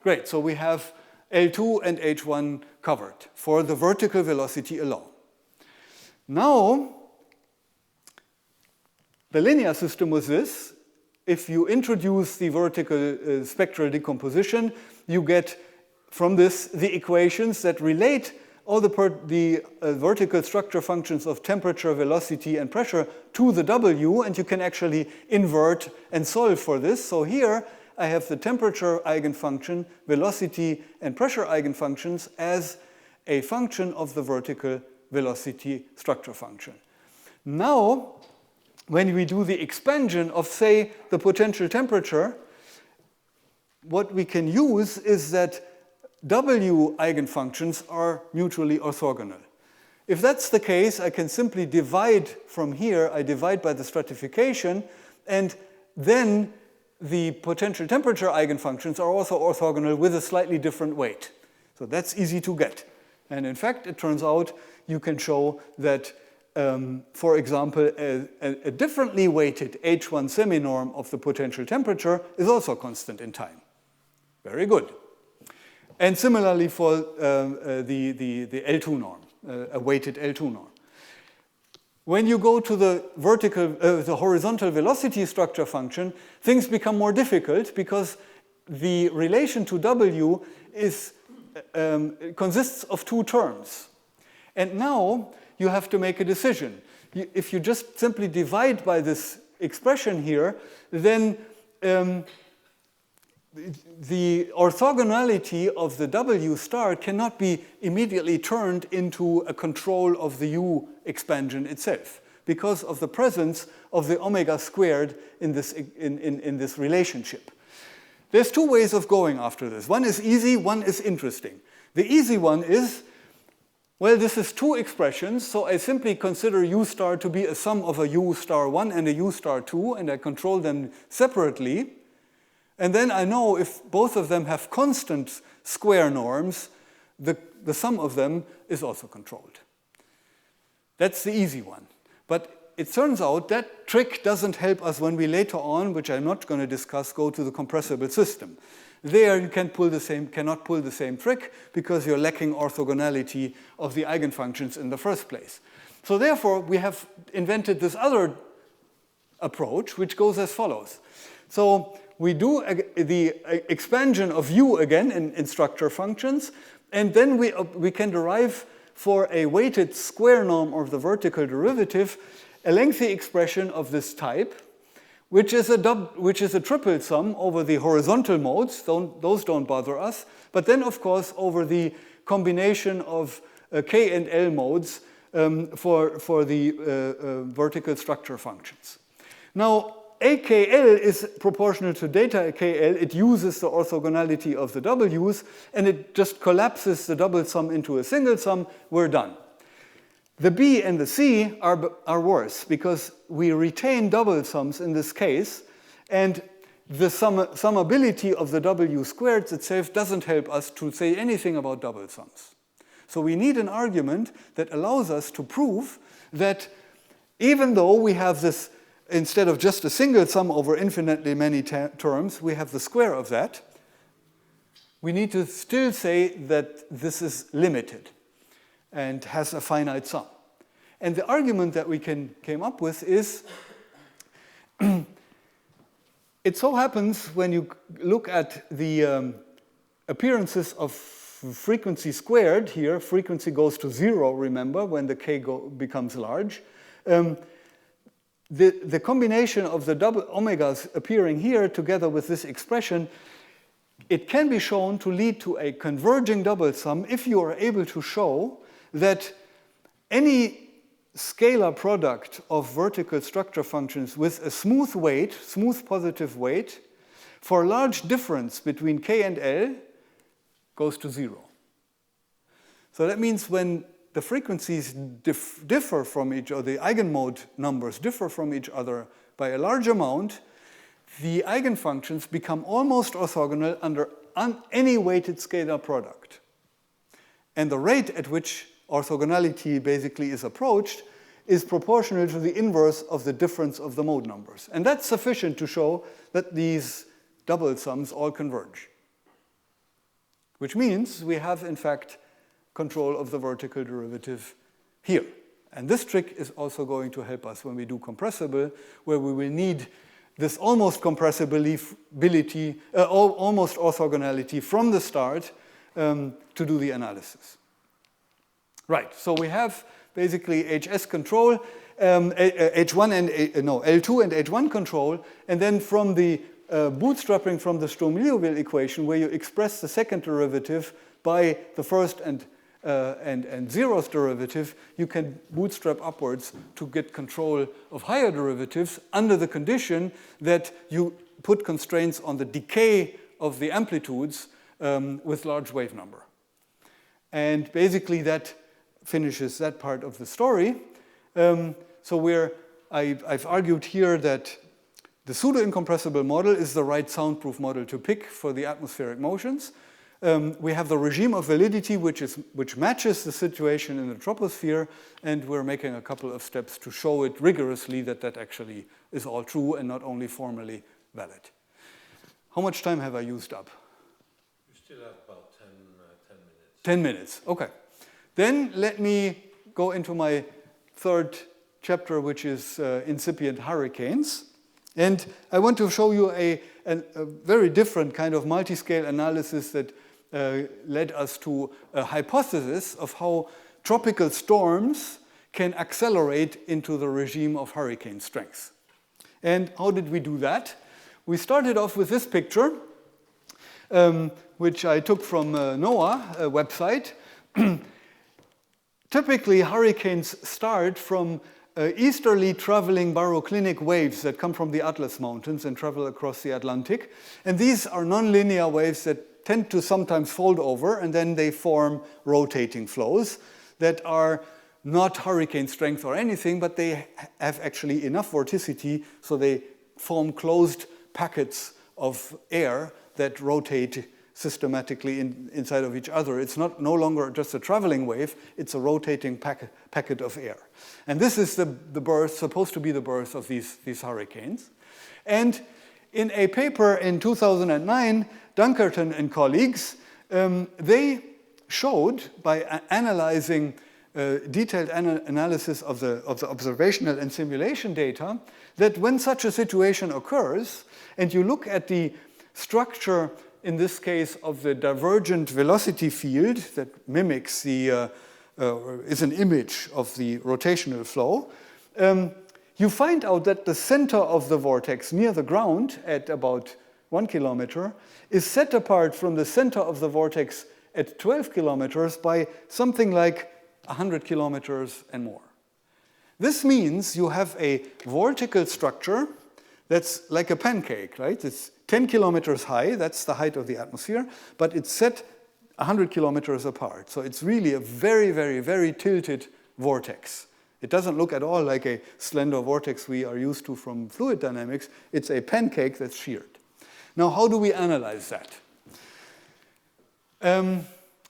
Great, so we have L2 and H1 covered for the vertical velocity alone. Now, the linear system was this. If you introduce the vertical spectral decomposition, you get from this the equations that relate all the vertical structure functions of temperature, velocity, and pressure to the W, and you can actually invert and solve for this. So here I have the temperature eigenfunction, velocity, and pressure eigenfunctions as a function of the vertical velocity structure function. Now, when we do the expansion of, say, the potential temperature, what we can use is that W eigenfunctions are mutually orthogonal. If that's the case, I can simply divide from here. I divide by the stratification, and then the potential temperature eigenfunctions are also orthogonal with a slightly different weight. So that's easy to get. And in fact, it turns out you can show that for example, a differently weighted H1 semi-norm of the potential temperature is also constant in time. Very good. And similarly for the L2 norm, a weighted L2 norm. When you go to the horizontal velocity structure function, things become more difficult because the relation to W consists of two terms. And now you have to make a decision. If you just simply divide by this expression here, then the orthogonality of the W star cannot be immediately turned into a control of the U expansion itself because of the presence of the omega squared in this relationship. There's two ways of going after this. One is easy, one is interesting. The easy one is, well, this is two expressions, so I simply consider U star to be a sum of a U star 1 and a U star 2, and I control them separately. And then I know if both of them have constant square norms, the sum of them is also controlled. That's the easy one. But it turns out that trick doesn't help us when we later on, which I'm not going to discuss, go to the compressible system. There you cannot pull the same trick because you're lacking orthogonality of the eigenfunctions in the first place. So therefore, we have invented this other approach, which goes as follows. So we do the expansion of U again in structure functions, and then we can derive for a weighted square norm of the vertical derivative a lengthy expression of this type, which is a triple sum over the horizontal modes. Those don't bother us. But then, of course, over the combination of K and L modes for the vertical structure functions. Now, AKL is proportional to delta KL. It uses the orthogonality of the W's, and it just collapses the double sum into a single sum. We're done. The B and the C are worse because we retain double sums in this case, and the summability of the W squared itself doesn't help us to say anything about double sums. So we need an argument that allows us to prove that even though we have this, instead of just a single sum over infinitely many terms, we have the square of that, we need to still say that this is limited and has a finite sum. And the argument that we came up with is, it so happens when you look at the appearances of frequency squared here, frequency goes to 0, remember, when the K becomes large, The combination of the double omegas appearing here together with this expression, it can be shown to lead to a converging double sum if you are able to show that any scalar product of vertical structure functions with a smooth weight, smooth positive weight, for a large difference between k and L goes to 0. So that means when the frequencies differ from each other, the eigenmode numbers differ from each other by a large amount, the eigenfunctions become almost orthogonal under any weighted scalar product. And the rate at which orthogonality basically is approached is proportional to the inverse of the difference of the mode numbers. And that's sufficient to show that these double sums all converge. Which means we have, in fact, control of the vertical derivative here. And this trick is also going to help us when we do compressible, where we will need this almost compressibility, almost orthogonality from the start to do the analysis. Right, so we have basically HS control, H1 and L2 and H1 control, and then from the bootstrapping from the Sturm-Liouville equation, where you express the second derivative by the first and zeroth derivative, you can bootstrap upwards to get control of higher derivatives under the condition that you put constraints on the decay of the amplitudes with large wave number. And basically that finishes that part of the story. So I've argued here that the pseudo-incompressible model is the right soundproof model to pick for the atmospheric motions. We have the regime of validity, which matches the situation in the troposphere, and we're making a couple of steps to show it rigorously that that actually is all true and not only formally valid. How much time have I used up? You still have about 10 minutes. 10 minutes, okay. Then let me go into my third chapter, which is incipient hurricanes. And I want to show you a very different kind of multiscale analysis that led us to a hypothesis of how tropical storms can accelerate into the regime of hurricane strength. And how did we do that? We started off with this picture, which I took from NOAA website. Typically, hurricanes start from easterly traveling baroclinic waves that come from the Atlas Mountains and travel across the Atlantic. And these are nonlinear waves that tend to sometimes fold over, and then they form rotating flows that are not hurricane strength or anything, but they have actually enough vorticity so they form closed packets of air that rotate systematically inside of each other. It's no longer just a traveling wave, it's a rotating packet of air. And this is the birth, supposed to be the birth of these hurricanes. And in a paper in 2009, Dunkerton and colleagues, they showed by analyzing detailed analysis of the observational and simulation data that when such a situation occurs, and you look at the structure in this case of the divergent velocity field that mimics the, is an image of the rotational flow, you find out that the center of the vortex near the ground at about 1 kilometer is set apart from the center of the vortex at 12 kilometers by something like 100 kilometers and more. This means you have a vortical structure that's like a pancake, right? It's 10 kilometers high, that's the height of the atmosphere, but it's set 100 kilometers apart. So it's really a very, very, very tilted vortex. It doesn't look at all like a slender vortex we are used to from fluid dynamics. It's a pancake that's sheared. Now, how do we analyze that?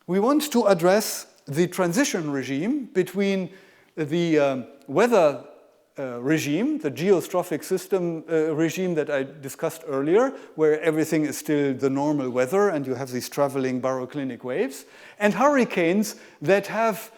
We want to address the transition regime between the weather regime, the geostrophic system regime that I discussed earlier, where everything is still the normal weather and you have these traveling baroclinic waves, and hurricanes that have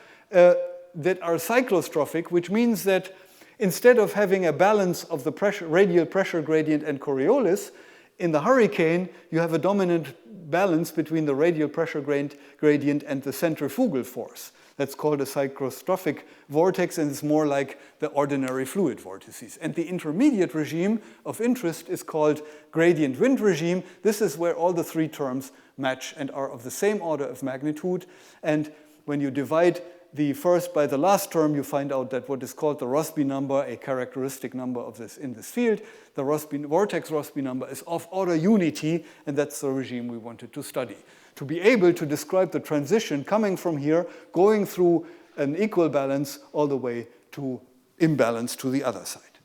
that are cyclostrophic, which means that instead of having a balance of the radial pressure gradient and Coriolis, in the hurricane you have a dominant balance between the radial pressure gradient and the centrifugal force. That's called a cyclostrophic vortex, and it's more like the ordinary fluid vortices. And the intermediate regime of interest is called gradient wind regime. This is where all the three terms match and are of the same order of magnitude. And when you divide the first by the last term, you find out that what is called the Rossby number, a characteristic number of this in this field, the vortex Rossby number is of order unity, and that's the regime we wanted to study. To be able to describe the transition coming from here, going through an equal balance all the way to imbalance to the other side.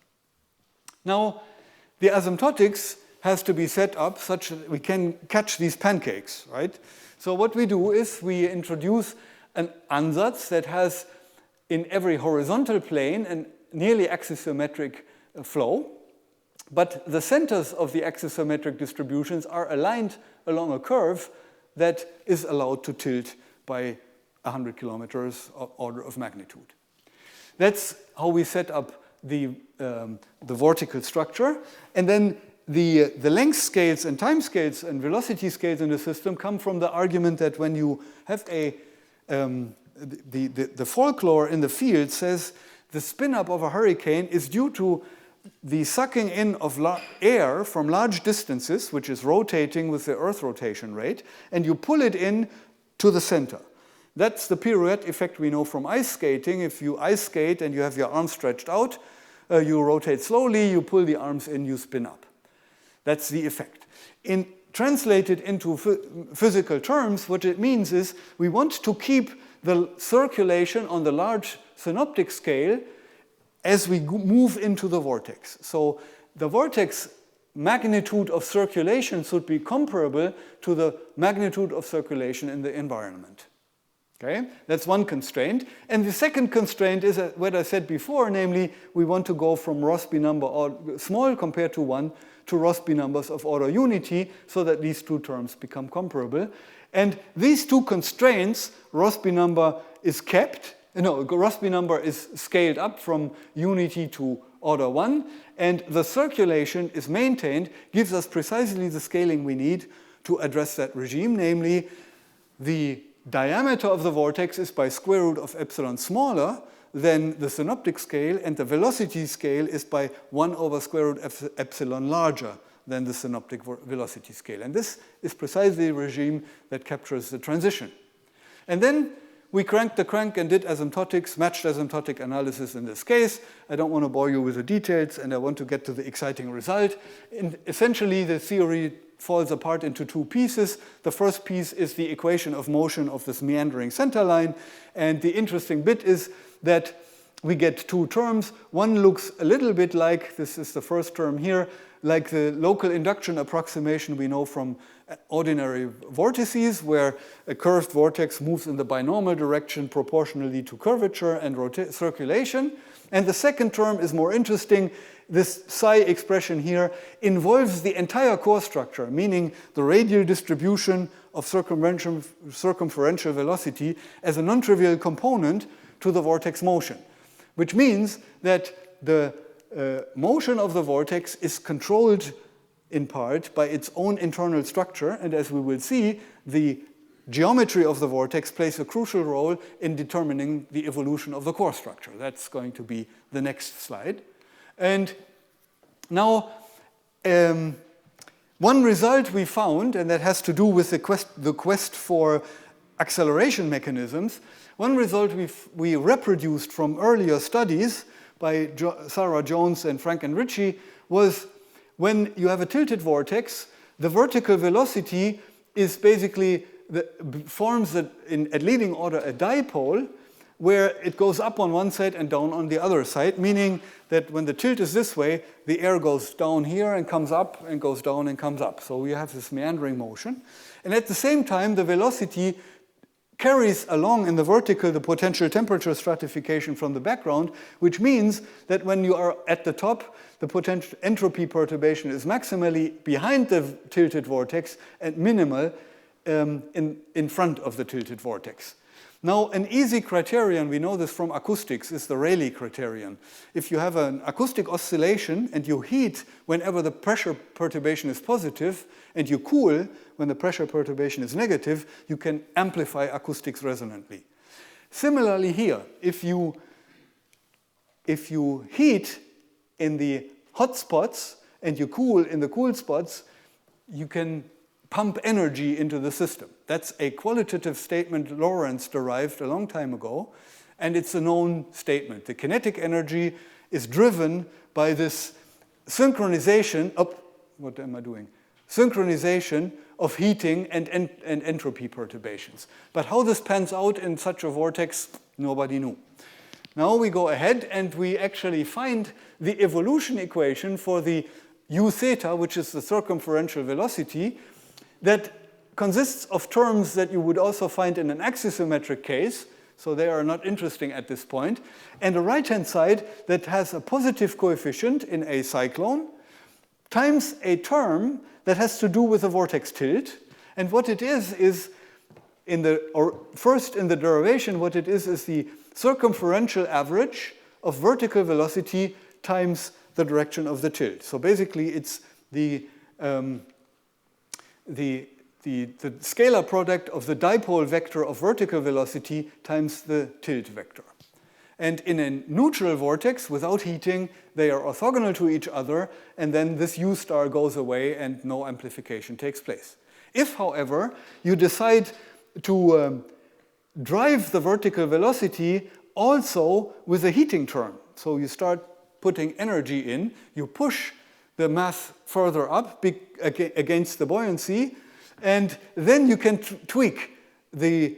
Now, the asymptotics has to be set up such that we can catch these pancakes, right? So what we do is we introduce an ansatz that has in every horizontal plane a nearly axisymmetric flow, but the centers of the axisymmetric distributions are aligned along a curve that is allowed to tilt by 100 kilometers order of magnitude. That's how we set up the vortical structure. And then the length scales and time scales and velocity scales in the system come from the argument that when you have the folklore in the field says the spin-up of a hurricane is due to the sucking in of air from large distances, which is rotating with the Earth rotation rate, and you pull it in to the center. That's the pirouette effect we know from ice skating. If you ice skate and you have your arms stretched out, you rotate slowly, you pull the arms in, you spin up. That's the effect. Translated into physical terms, what it means is we want to keep the circulation on the large synoptic scale as we move into the vortex. So the vortex magnitude of circulation should be comparable to the magnitude of circulation in the environment. Okay? That's one constraint. And the second constraint is what I said before, namely we want to go from Rossby number small compared to 1 to Rossby numbers of order unity so that these two terms become comparable. And these two constraints, Rossby number is kept, Rossby number is scaled up from unity to order 1, and the circulation is maintained, gives us precisely the scaling we need to address that regime, namely the diameter of the vortex is by square root of epsilon smaller than the synoptic scale, and the velocity scale is by 1 over square root of epsilon larger than the synoptic velocity scale. And this is precisely the regime that captures the transition. And then we cranked the crank and did asymptotics, matched asymptotic analysis in this case. I don't want to bore you with the details, and I want to get to the exciting result. Essentially, the theory falls apart into two pieces. The first piece is the equation of motion of this meandering center line, and the interesting bit is that we get two terms. One looks a little bit like, this is the first term here, like the local induction approximation we know from ordinary vortices, where a curved vortex moves in the binomial direction proportionally to curvature and circulation. And the second term is more interesting. This psi expression here involves the entire core structure, meaning the radial distribution of circumferential velocity as a non-trivial component to the vortex motion, which means that the motion of the vortex is controlled in part by its own internal structure, and as we will see, the geometry of the vortex plays a crucial role in determining the evolution of the core structure. That's going to be the next slide. And now, one result we found, and that has to do with the quest for acceleration mechanisms, one result we reproduced from earlier studies by Sarah Jones and Frank and Ritchie was when you have a tilted vortex, the vertical velocity is basically forms at leading order a dipole where it goes up on one side and down on the other side, meaning that when the tilt is this way, the air goes down here and comes up and goes down and comes up. So we have this meandering motion. And at the same time, the velocity carries along in the vertical the potential temperature stratification from the background, which means that when you are at the top, the potential entropy perturbation is maximally behind the tilted vortex and minimal in front of the tilted vortex. Now, an easy criterion, we know this from acoustics, is the Rayleigh criterion. If you have an acoustic oscillation and you heat whenever the pressure perturbation is positive and you cool when the pressure perturbation is negative, you can amplify acoustics resonantly. Similarly here, if you heat in the hot spots and you cool in the cool spots, you can pump energy into the system. That's a qualitative statement Lorentz derived a long time ago, and it's a known statement. The kinetic energy is driven by this synchronization synchronization of heating and entropy perturbations. But how this pans out in such a vortex, nobody knew. Now we go ahead and we actually find the evolution equation for the u theta, which is the circumferential velocity, that consists of terms that you would also find in an axisymmetric case, so they are not interesting at this point, and a right-hand side that has a positive coefficient in a cyclone, times a term that has to do with a vortex tilt. And what it is first in the derivation, what it is the circumferential average of vertical velocity times the direction of the tilt. So basically it's the scalar product of the dipole vector of vertical velocity times the tilt vector. And in a neutral vortex, without heating, they are orthogonal to each other, and then this u star goes away and no amplification takes place. If, however, you decide to drive the vertical velocity also with a heating term, so you start putting energy in, you push the mass further up against the buoyancy, and then you can tweak the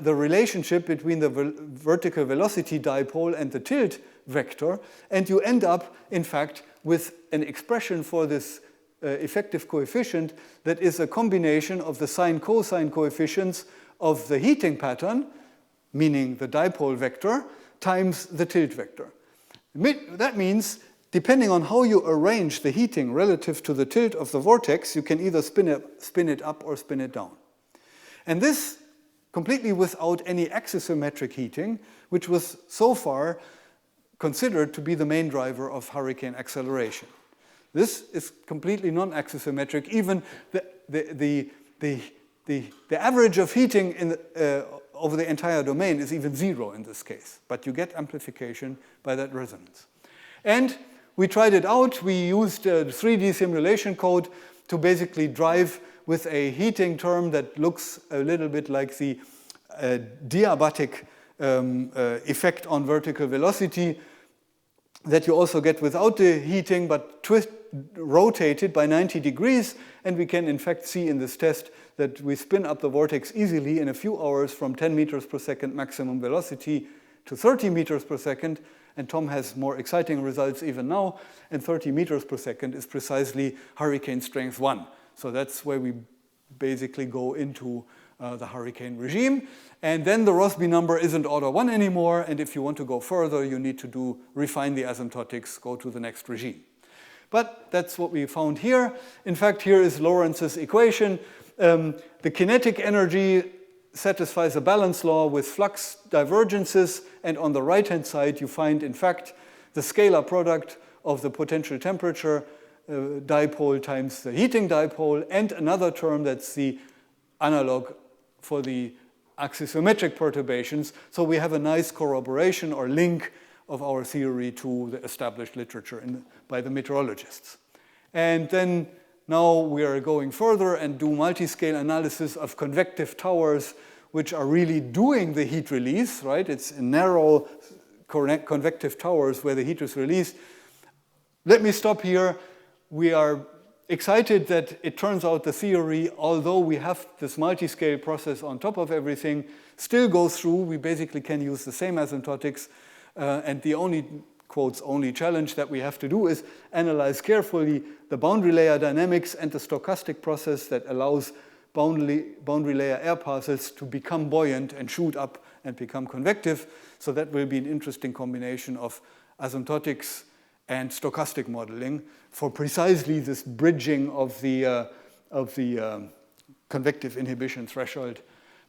relationship between the vertical velocity dipole and the tilt vector, and you end up, in fact, with an expression for this effective coefficient that is a combination of the sine-cosine coefficients of the heating pattern, meaning the dipole vector, times the tilt vector. That means, depending on how you arrange the heating relative to the tilt of the vortex, you can either spin it up or spin it down. And this completely without any axisymmetric heating, which was so far considered to be the main driver of hurricane acceleration. This is completely non-axisymmetric. Even the average of heating over the entire domain is even zero in this case, but you get amplification by that resonance. And we tried it out. We used a 3D simulation code to basically drive with a heating term that looks a little bit like the diabatic effect on vertical velocity that you also get without the heating, but rotated by 90 degrees. And we can, in fact, see in this test that we spin up the vortex easily in a few hours from 10 meters per second maximum velocity to 30 meters per second. And Tom has more exciting results even now. And 30 meters per second is precisely hurricane strength 1. So that's where we basically go into the hurricane regime. And then the Rossby number isn't order 1 anymore. And if you want to go further, you need to refine the asymptotics, go to the next regime. But that's what we found here. In fact, here is Lorentz's equation. The kinetic energy satisfies a balance law with flux divergences. And on the right-hand side, you find, in fact, the scalar product of the potential temperature dipole times the heating dipole, and another term that's the analog for the axisymmetric perturbations. So we have a nice corroboration or link of our theory to the established literature by the meteorologists. And then now we are going further and do multiscale analysis of convective towers, which are really doing the heat release, right? It's narrow convective towers where the heat is released. Let me stop here. We are excited that it turns out the theory, although we have this multiscale process on top of everything, still goes through. We basically can use the same asymptotics, and the only, quotes, only challenge that we have to do is analyze carefully the boundary layer dynamics and the stochastic process that allows boundary layer air parcels to become buoyant and shoot up and become convective. So that will be an interesting combination of asymptotics and stochastic modeling for precisely this bridging of the convective inhibition threshold.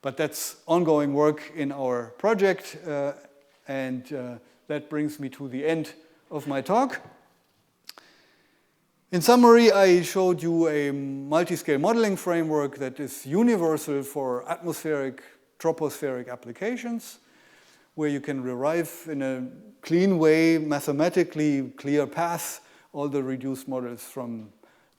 But that's ongoing work in our project, and that brings me to the end of my talk. In summary, I showed you a multiscale modeling framework that is universal for atmospheric, tropospheric applications, where you can derive in a clean way, mathematically clear path, all the reduced models from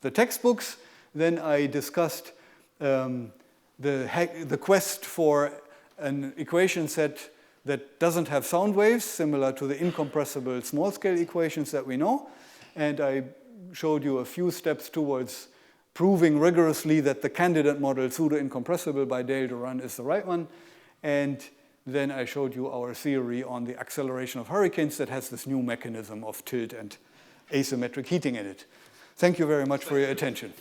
the textbooks. Then I discussed the quest for an equation set that doesn't have sound waves, similar to the incompressible small-scale equations that we know. And I showed you a few steps towards proving rigorously that the candidate model, pseudo-incompressible by Dale Duran, is the right one. And then I showed you our theory on the acceleration of hurricanes that has this new mechanism of tilt and asymmetric heating in it. Thank you very much for your attention.